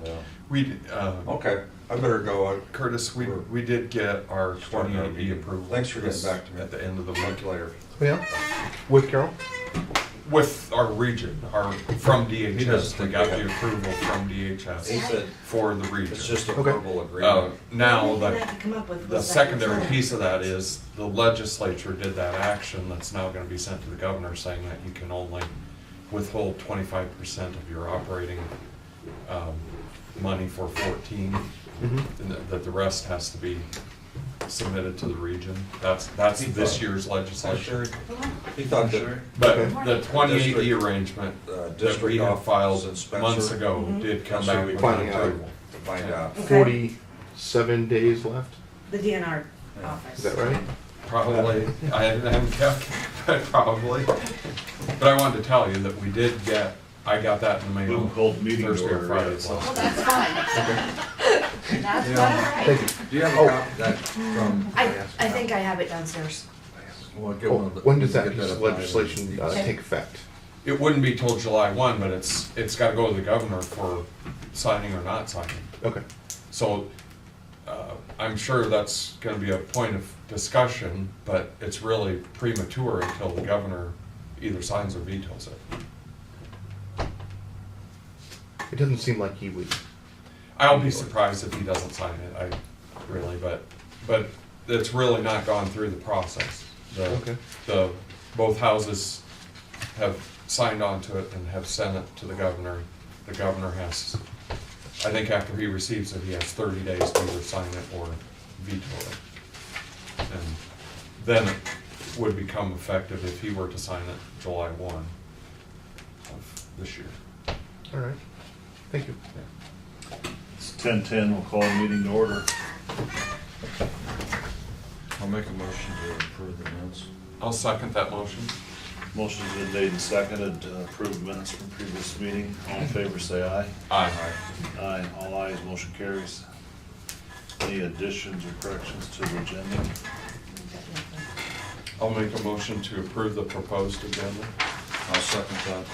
Yeah. Okay, I better go. Curtis, we did get our 28E approval. Thanks for getting back to me. At the end of the Talk month. to you later. Yeah, with Carol? With our region, from He doesn't DHS, we think got we the have- approval from He DHS said for the region. it's just a Okay. verbal agreement. Now, What we had to come up with the was that secondary time. piece of that is the legislature did that action that's now gonna be sent to the governor saying that you can only withhold 25% of your operating money for 14, and that the rest has to be submitted to the region. That's this year's legislation. He thought that But Okay. the 28E District- arrangement that we district had office filed in Spencer. months ago did come That's back what we with finding out. approval. to find out. Okay. 47 days left, The DNR office. is that right? Probably, I haven't kept, but probably. But I wanted to tell you that we did I got that in the mail Boom, called meeting Thursday or order, Friday. yeah, so- Well, that's fine. That's Yeah. quite all Thank right. you. Do you have a Oh. copy of that from? I think I have it downstairs. Well, get Oh, one of the- when does that get piece of up by- legislation take effect? It wouldn't be till July 1, but it's got to go to the governor for signing or not signing. Okay, So I'm sure that's going to be a point of discussion, but it's really premature until the governor either signs or vetoes it. it doesn't seem like he would, I'll be surprised if he doesn't sign it, but it's really not gone through the process. Okay. Both houses have signed on to it and have sent it to the governor. The governor has, I think after he receives it, he has 30 days to either sign it or veto it. And then it would become effective if he were to sign it July 1 of this year. all right, thank you. It's 10:10, we'll call the meeting to order. I'll make a motion to approve the minutes. I'll second that motion. Motion's been made and seconded to approve minutes from previous meeting. All in favor, say aye. Aye. Aye, all ayes, motion carries. Any additions or corrections to the agenda? I'll make a motion to approve the proposed agenda. I'll second that.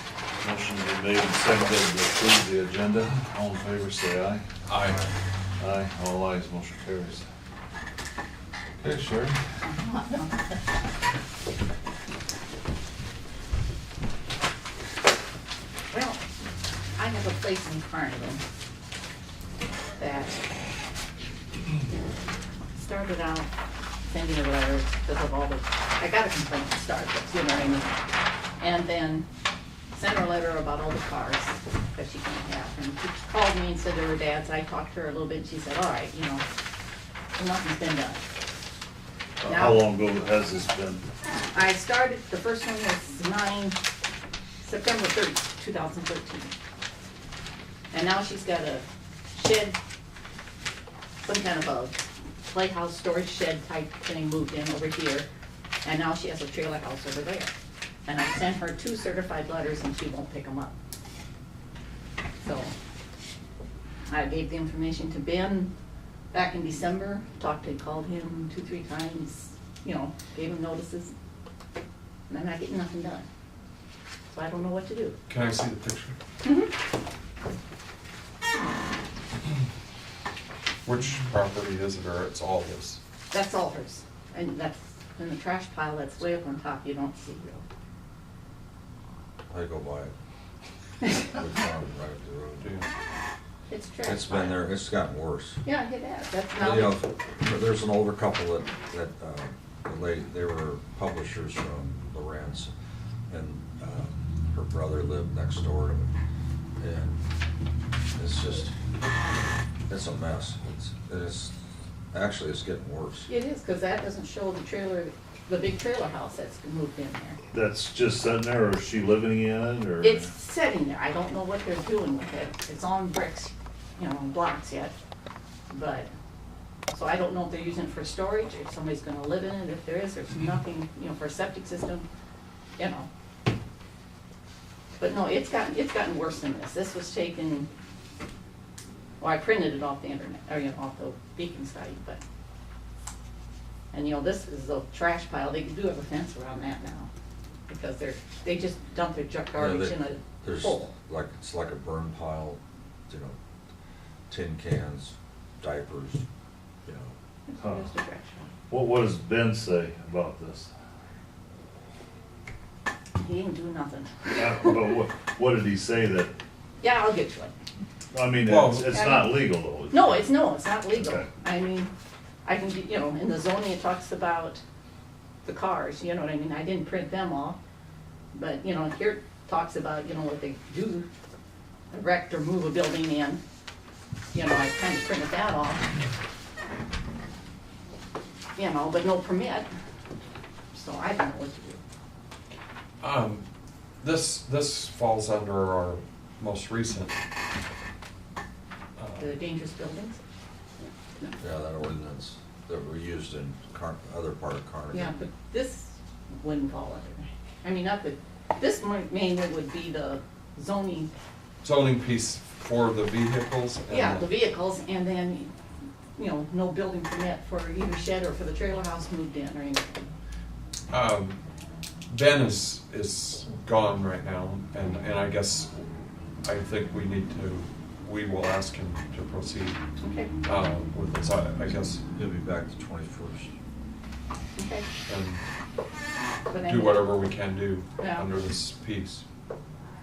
Motion's been made and seconded to approve the agenda. All in favor, say aye. Aye. Aye, all ayes, motion carries. Okay, Sherry? Well, I have a place in Carnegie that started out sending a letter because of all the, I got a complaint to start with, you know what I mean? And then sent her a letter about all the cars that she can't have. And she called me and said they were dad's. I talked to her a little bit and she said, all right, you know, nothing's been done. How long ago has this been? I started, the first one was September 30th, 2013. And now she's got a shed, some kind of a playhouse storage shed type thing moved in over here. And now she has a trailer house over there. And I sent her 2 certified letters and she won't pick them up. So I gave the information to Ben back in December, called him 2-3 times, you know, gave him notices. And I'm not getting nothing done. So I don't know what to do. Can I see the picture? Which property is it, or it's all this? That's all hers. And that's in the trash pile that's way up on top, you don't see real. I go by it. We found it right up the road. Do you? It's trash. It's been there, it's gotten worse. Yeah, it has. That's You know, now, there's an older couple that they were publishers from Lawrence, and her brother lived next door to them. And it's just, it's a mess. Actually, it's getting worse. it is, because that doesn't show the trailer, the big trailer house that's moved in there. That's just sitting there, or is she living in it, or? It's sitting there. I don't know what they're doing with it. It's on bricks, you know, blocks yet. But, so I don't know if they're using it for storage, if somebody's gonna live in it. If there is, there's nothing, you know, for a septic system, you know. But no, it's gotten worse than this. This was taken, well, I printed it off the internet, or, you know, off the Beacon site, but. And, you know, this is a trash pile. They do have a fence around that now. Because they just dump their garbage in a There's hole. it's like a burn pile, you know. tin cans, diapers, you know. It's Huh. just a direction. What does Ben say about this? He didn't do nothing. But what did he say that, Yeah, I'll get to it. I mean, Well- it's not legal though. No, it's not legal. Okay. I mean, I can, you know, in the zoning, it talks about the cars, you know what I mean? I didn't print them off, but, you know, here it talks about, you know, what they do, erect or move a building in. You know, I kind of printed that off. You know, but no permit, so I don't know what to do. This falls under our most recent, The dangerous buildings? Yeah, that ordinance that we used in other part of Carnegie. Yeah, but this wouldn't fall under, I mean, not the, this mainly would be the zoning, zoning piece for the vehicles. And yeah, the vehicles, and then, you know, no building permit for either shed or for the trailer house moved in or anything. Ben is gone right now, and I guess, I think we will ask him to proceed Okay, with this, I guess, He'll be back the 21st. okay. and But I do mean, whatever we can do Yeah. under this piece.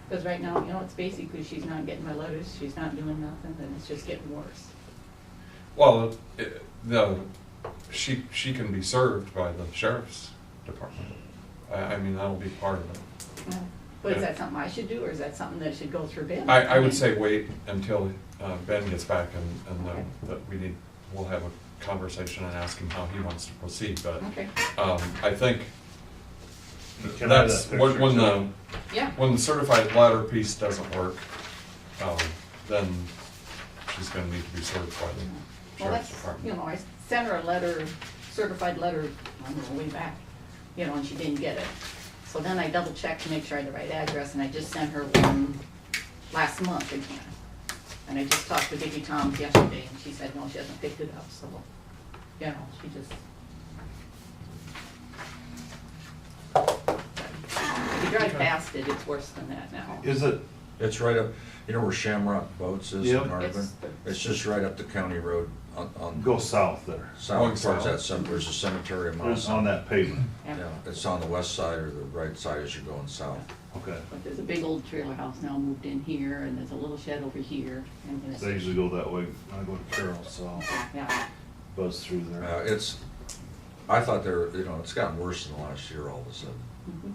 because right now, you know, it's basically she's not getting my letters, she's not doing nothing, and it's just getting worse. Well, she can be served by the sheriff's department. I mean, that'll be part of it. Yeah. But is that something I should do, or is that something that should go through Ben? I would mean, say wait until Ben gets back and Okay. that we'll have a conversation and ask him how he wants to proceed, but Okay, I think Can I have that's, that when picture, the, yeah, when the certified letter piece doesn't work, then she's gonna need to be served by the well, sheriff's that's, department. you know, I sent her a letter, certified letter, I don't know, way back, you know, and she didn't get it. So then I double checked to make sure I had the right address, and I just sent her one last month again. And I just talked to Vicky Toms yesterday, and she said, no, she hasn't picked it up, so, you know, she just. If you drive past it, it's worse than that now. Is it, It's right up, you know where Shamrock Boats is in Yep. Marvin? It's just right up the county road on go south there, Going south towards south. that cemetery. There's a cemetery in Mount it's on that pavement, Yeah. Yeah, it's on the west side or the right side as you're going south. okay. But there's a big old trailer house now moved in here, and there's a little shed over here, and it's, So I usually go that way, when I go to Carroll, so yeah. buzz through there. I thought it's gotten worse in the last year all of a sudden. Mhm.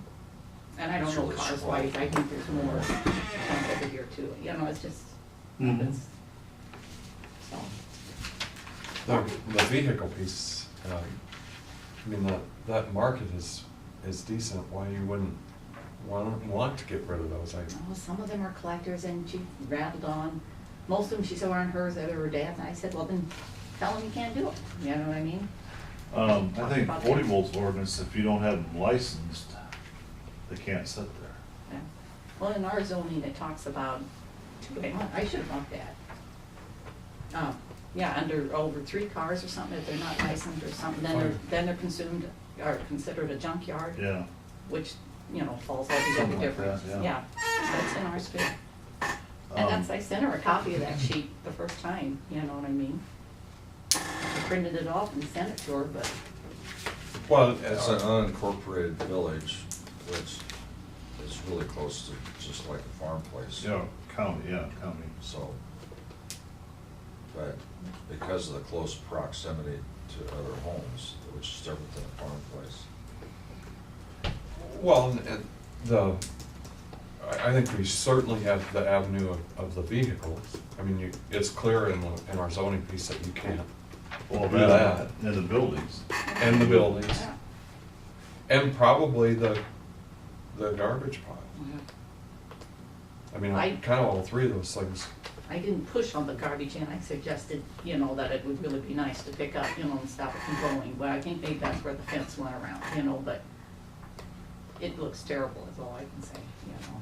And I don't It's know really cars swell. wise, I think there's more over here too, you know, it's just, Mhm. it's, so, The vehicle piece, I mean, that market is decent, why you wouldn't want to get rid of those, well, some of them are collectors, and she rattled on, most of them, she said aren't hers, they're her dad's, and I said, well, then tell them you can't do it, you know what I mean? I think Odebo's ordinance, if you don't have them licensed, they can't sit there. Yeah. Well, in our zoning, it talks about, I should have looked at. Yeah, under over 3 cars or something, if they're not licensed or something, then they're consumed, or considered a junkyard, Yeah, which, you know, falls altogether Something like different. that, yeah. That's in ours too. And that's, Um, I sent her a copy of that sheet the first time, you know what I mean? I printed it off and sent it to her, but, well, It's an unincorporated village, which is really close to just like a farm place. yeah, county. So, but because of the close proximity to other homes, which is different than a farm place. well, and I think we certainly have the avenue of the vehicles. I mean, it's clear in our zoning piece that you can't. Well, Do that, and the buildings. And the buildings, yeah. and probably the garbage pile. I mean, I- kind of all 3 of those things. I didn't push on the garbage, and I suggested, you know, that it would really be nice to pick up, you know, and stop it from going. But I think maybe that's where the fence went around, you know, but it looks terrible is all I can say, you know.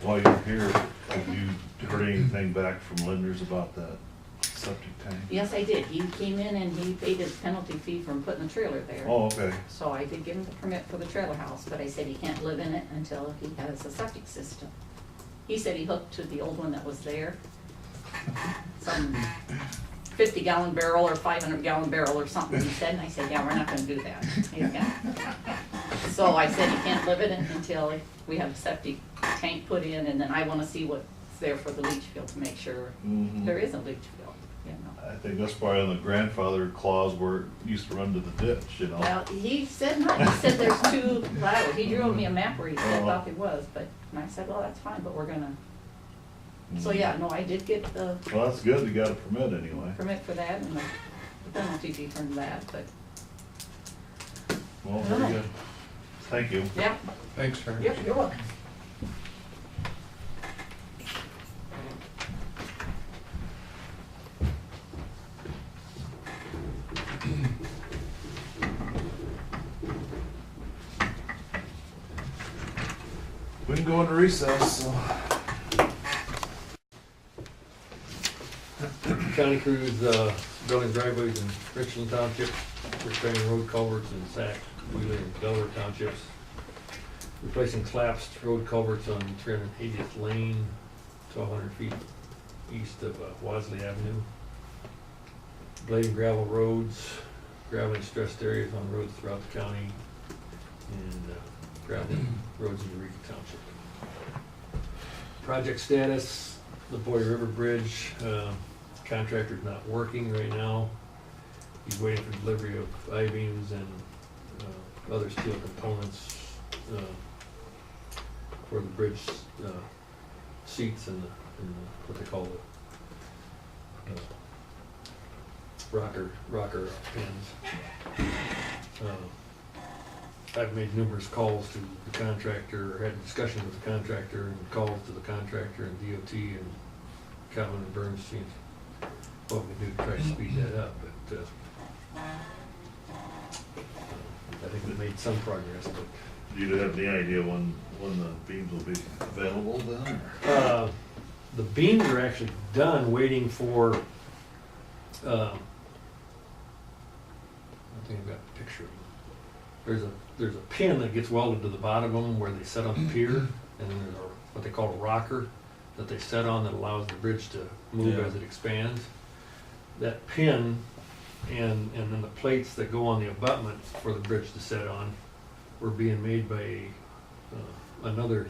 While you're here, have you heard anything back from lenders about that septic tank? Yes, I did. He came in and he paid his penalty fee from putting the trailer there. Oh, okay, So I did give him the permit for the trailer house, but I said he can't live in it until he has a septic system. He said he hooked to the old one that was there, some 50-gallon barrel or 500-gallon barrel or something, he said, and I said, yeah, we're not gonna do that. He's gonna- So I said, you can't live it until we have a septic tank put in, and then I wanna see what's there for the leach field to make sure Mhm. there is a leach field, you know. I think that's probably on the grandfather clause where it used to run to the ditch, you know? Well, he said not, he said there's two laterals, he drew me a map where he said, Uh-huh. thought it was, but, and I said, well, that's fine, but we're gonna, so yeah, no, I did get the Well, that's good, you got a permit anyway. permit for that and the penalty fee from that, but, Well, very good. Thank you. yeah, Thanks, Sharon. yep, you're welcome. We can go into recess, so. County crews, building driveways in Richland Township, repairing road culverts in Sac, Wheeler, and Delaware Townships, replacing collapsed road culverts on 380th Lane, 1,200 feet east of Wasley Avenue, blading gravel roads, graveling stressed areas on roads throughout the county, and graveling roads in Eureka Township. Project status, the Boy River Bridge, contractor's not working right now. He's waiting for delivery of I-beams and other steel components for the bridge seats and what they call the rocker pins. I've made numerous calls to the contractor, had discussions with the contractor, and calls to the contractor and DOT and Calvin and Burns, seeing what we do to try to speed that up, but I think we made some progress, but Do you have any idea when the beams will be available then? or- the beams are actually done, waiting for, I think I've got a picture of them. There's a pin that gets welded to the bottom of them where they set on the pier, and then there's what they call a rocker that they set on that allows the bridge to move Yeah. as it expands. That pin and then the plates that go on the abutment for the bridge to set on were being made by another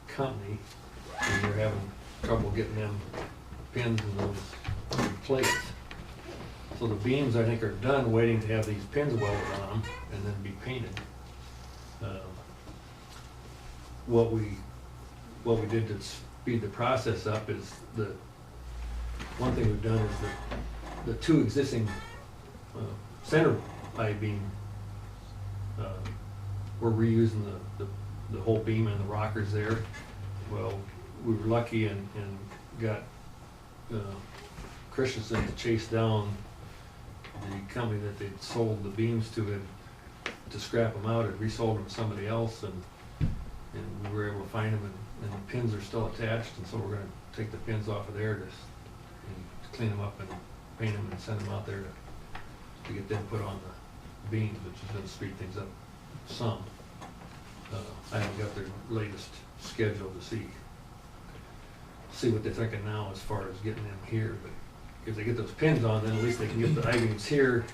company, and they're having trouble getting them pins and those plates. So the beams, I think, are done, waiting to have these pins welded on them and then be painted. What we did to speed the process up is one thing we've done is the two existing center I-beam, we're reusing the whole beam and the rockers there. Well, we were lucky and got Christensen to chase down the company that they'd sold the beams to and to scrap them out and resold them to somebody else, and we were able to find them, and the pins are still attached, and so we're gonna take the pins off of there and clean them up and paint them and send them out there to get them put on the beams, which is gonna speed things up some. I haven't got their latest schedule to see what they're thinking now as far as getting them here, but if they get those pins on, then at least they can get the I-beams here.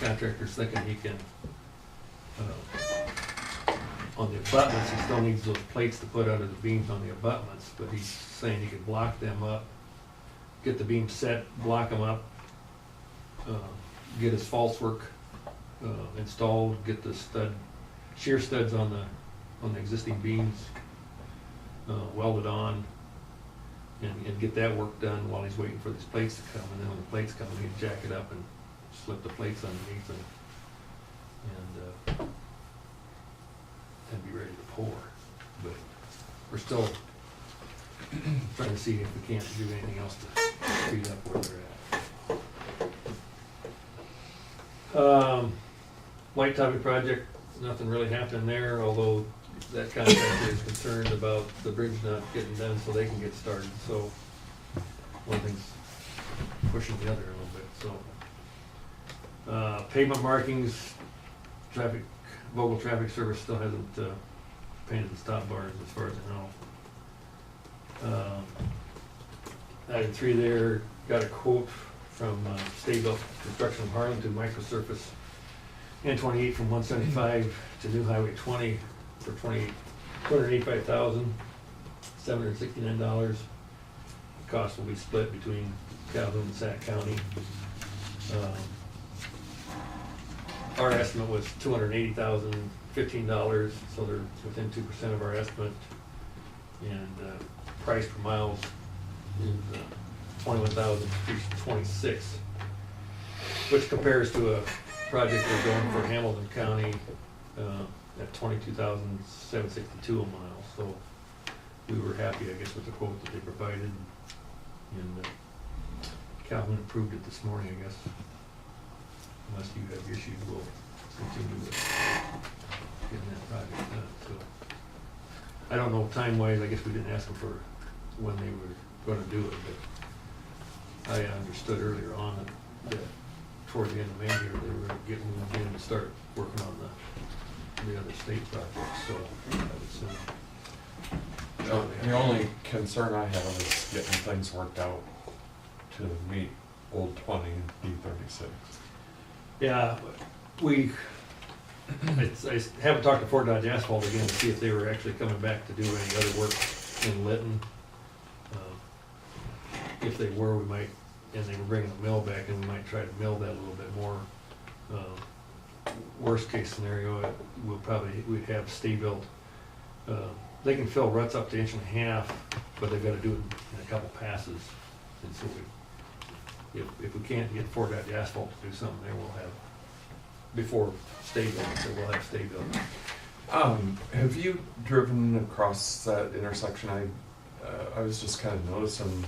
Contractor's thinking he can, on the abutments, he still needs those plates to put under the beams on the abutments, but he's saying he could block them up, get the beams set, block them up, get his false work installed, get the shear studs on the existing beams welded on, and get that work done while he's waiting for these plates to come. And then when the plates come, he can jack it up and slip the plates underneath and be ready to pour. But we're still trying to see if we can't do anything else to speed up where they're at. White Topping project, nothing really happening there, although that contractor is concerned about the bridge not getting done so they can get started, so one thing's pushing the other a little bit, so. Pavement markings, Vogel Traffic Service still hasn't painted the stop bars as far as I know. provided 3 there, got a quote from State Built Construction of Harlan to microsurface N28 from 175 to New Highway 20 for $285,769. The cost will be split between Calhoun and Sac County. Our estimate was $280,015, so they're within 2% of our estimate. And price per miles is $21,326, which compares to a project we're doing for Hamilton County at $22,762 a mile. So we were happy, I guess, with the quote that they provided. And Calvin approved it this morning, I guess. Unless you have issues, we'll continue with getting that project done. So I don't know time-wise, I guess we didn't ask them for when they were gonna do it, but I understood earlier on that toward the end of May here, they were getting in to start working on the other state projects, so I would assume. The only concern I have is getting things worked out to meet Old 20 and B36. Yeah, I haven't talked to Fort Dodge Asphalt again to see if they were actually coming back to do any other work in Lytton. If they were, we might, and they were bringing the mill back, and we might try to mill that a little bit more. Worst case scenario, we'd have stay built. They can fill ruts up to 1.5 inches, but they've got to do it in a couple passes. And so if we can't get Fort Dodge Asphalt to do something there, we'll have, before stay built, so we'll have stay built. Have you driven across that intersection? I was just kind of noticing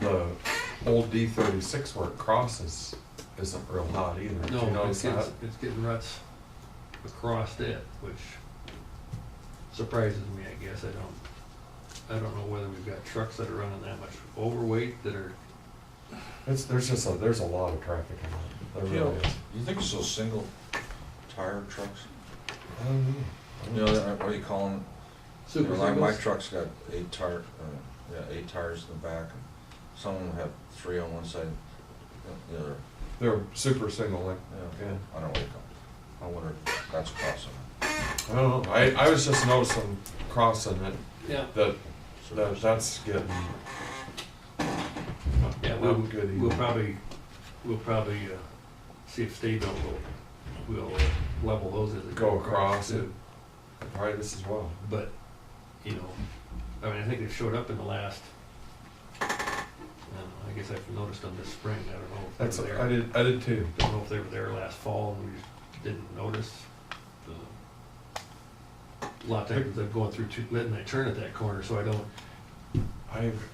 the old D36 where it crosses isn't real hot either. Did you No, notice that? it's getting ruts across it, which surprises me, I guess. I don't know whether we've got trucks that are running that much overweight that are. There's a lot of traffic in that. There really is. You think it's those single tire trucks? Um, You know, what do you call them? Super My singles? truck's got 8 tires in the back, and some of them have 3 on one side, the other, They're super single link. yeah, Yeah. I don't know what you call them. I wonder if that's crossing. I don't know. I was just noticing crossing it Yeah. that's getting Yeah, not good either. we'll probably see if State Built will level those as they Go across it. too. Probably this as well. But, I mean, I think they've showed up in the last, I guess I've noticed them this spring. I don't know if That's they were I there. did too. Don't know if they were there last fall and we just didn't notice. A lot of times I'm going through Lytton, I turn at that corner, so I don't.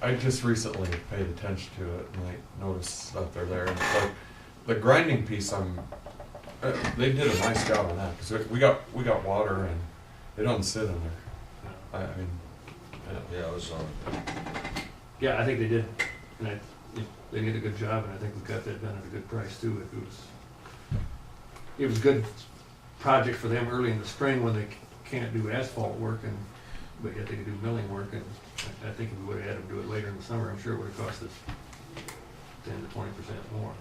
I just recently paid attention to it and I noticed that they're there. And the grinding piece, they did a nice job on that because we got water and it doesn't sit in there. I mean, Yeah, it was Yeah, I think they did, and they did a good job, and I think we got that done at a good price too. It was a good project for them early in the spring when they can't do asphalt work, but yet they can do milling work, and I think if we would've had them do it later in the summer, I'm sure it would've cost us 10 to 20% more.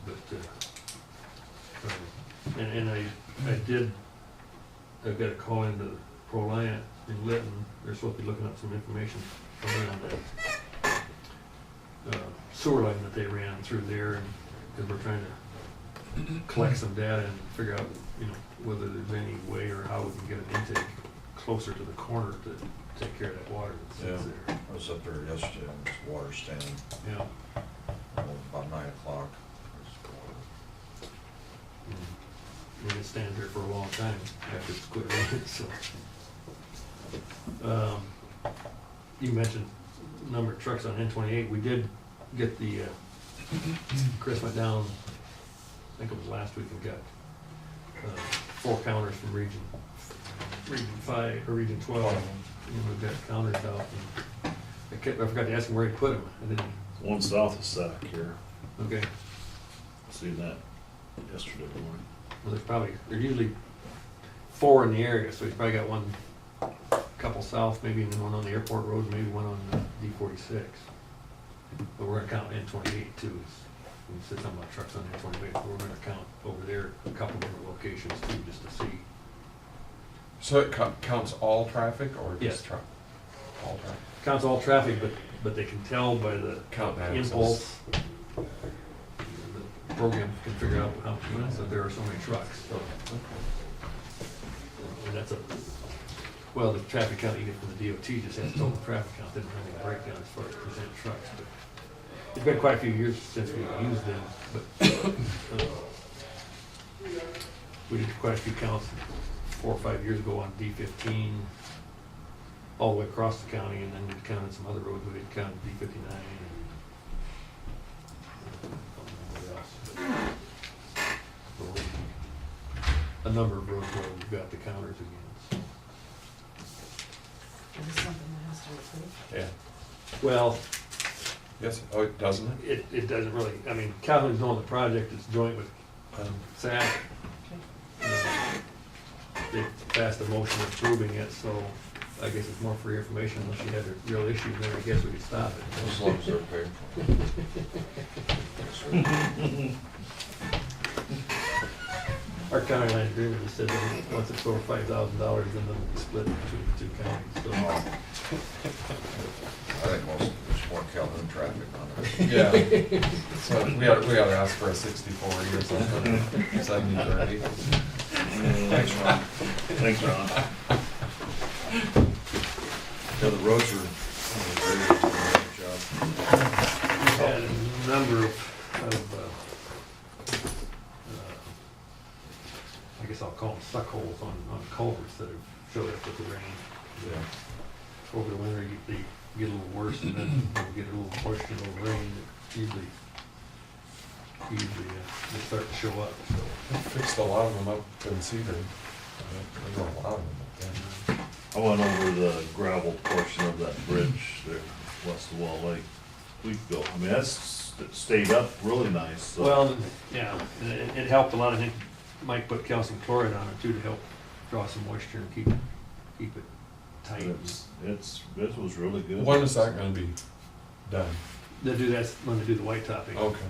But, I've got a call into ProLiant in Lytton. They're supposed to be looking up some information for me on that sewer line that they ran through there, and because we're trying to collect some data and figure out, whether there's any way or how we can get an intake closer to the corner to take care of that water that sits there. I was up there yesterday and this water standing Yeah. about 9 o'clock. And it stands there for a long time after it's quit raining, so. You mentioned number of trucks on N28. We did get the, Chris went down, I think it was last week, and got 4 counters from Region 5, or Region 12. And we've got counters out. And I forgot to ask him where he put them. I didn't. One south of Sac here, Okay. see that yesterday morning. Well, there's usually 4 in the area, so he's probably got one, couple south, maybe, and then one on the airport road, maybe one on D46. But we're gonna count N28 too. We said something about trucks on N28, but we're gonna count over there a couple different locations too, just to see. So it counts all traffic or Yes. just truck? All traffic. Counts all traffic, but they can tell by the Count the axles. impulse. The program can figure out how, that there are so many trucks, so. And that's well, the traffic count you get from the DOT just has total traffic count, doesn't have any breakdown as far as percent trucks, but it's been quite a few years since we've used them, but we did quite a few counts 4 or 5 years ago on D15, all the way across the county, and then we counted some other roads, we had counted D59 and what else. But a number of roads where we've got the counters again, so. Is this something that has to be approved? Yeah. Well, Yes, oh, doesn't it? it doesn't really, I mean, Calhoun's doing the project, it's joint with SAC. They passed a motion approving it, so I guess it's more for your information, unless you had a real issue there, I guess we could stop it. As long as they're paid for. Our county line agreement just said that once it's over $5,000, then it'll be split between the two counties, so. I think there's more Calhoun traffic on it. Yeah. So we ought to ask for a 60/40 or something, 70/30. Thanks, Ron. Thanks, Ron. Yeah, the roads are doing a great job. We've had a number of I guess I'll call them suck holes on culverts that have showed up with the rain. Yeah. Over the winter, they get a little worse, and then we get a little moisture, a little rain, it usually they start to show up, so. We fixed a lot of them up in Cedar. There's a lot of them up there. I went over the gravel portion of that bridge there west of Wall Lake a week ago. I mean, that's stayed up really nice, so. Well, yeah, and it helped a lot. I think Mike put calcium chloride on it too to help draw some moisture and keep it tight. It was really good. When is that gonna be done? They'll do that when they do the white topping. Okay.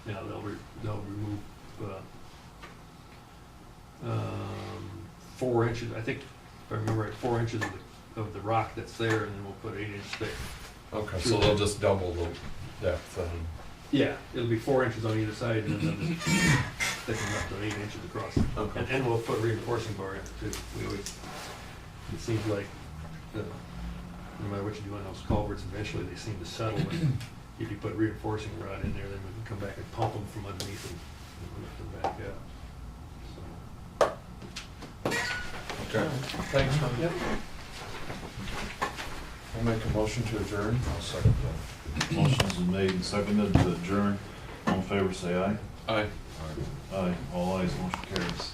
Yeah, they'll remove 4 inches, I think, if I remember right, 4 inches of the rock that's there, and then we'll put 8 inches thick. Okay, so they'll just double the depth and. Yeah, it'll be 4 inches on either side, and then they'll just thicken up to 8 inches across. Okay. And we'll put reinforcing bar in it too. We always, it seems like, no matter what you do on those culverts, eventually they seem to settle, and if you put reinforcing rod in there, then we can come back and pump them from underneath and lift them back up. So. Okay. Thanks, Ron. Yep. I'll make a motion to adjourn. I'll second that. Motion's been made and seconded to adjourn. All in favor, say aye. Aye. Aye. All ayes, motion carries.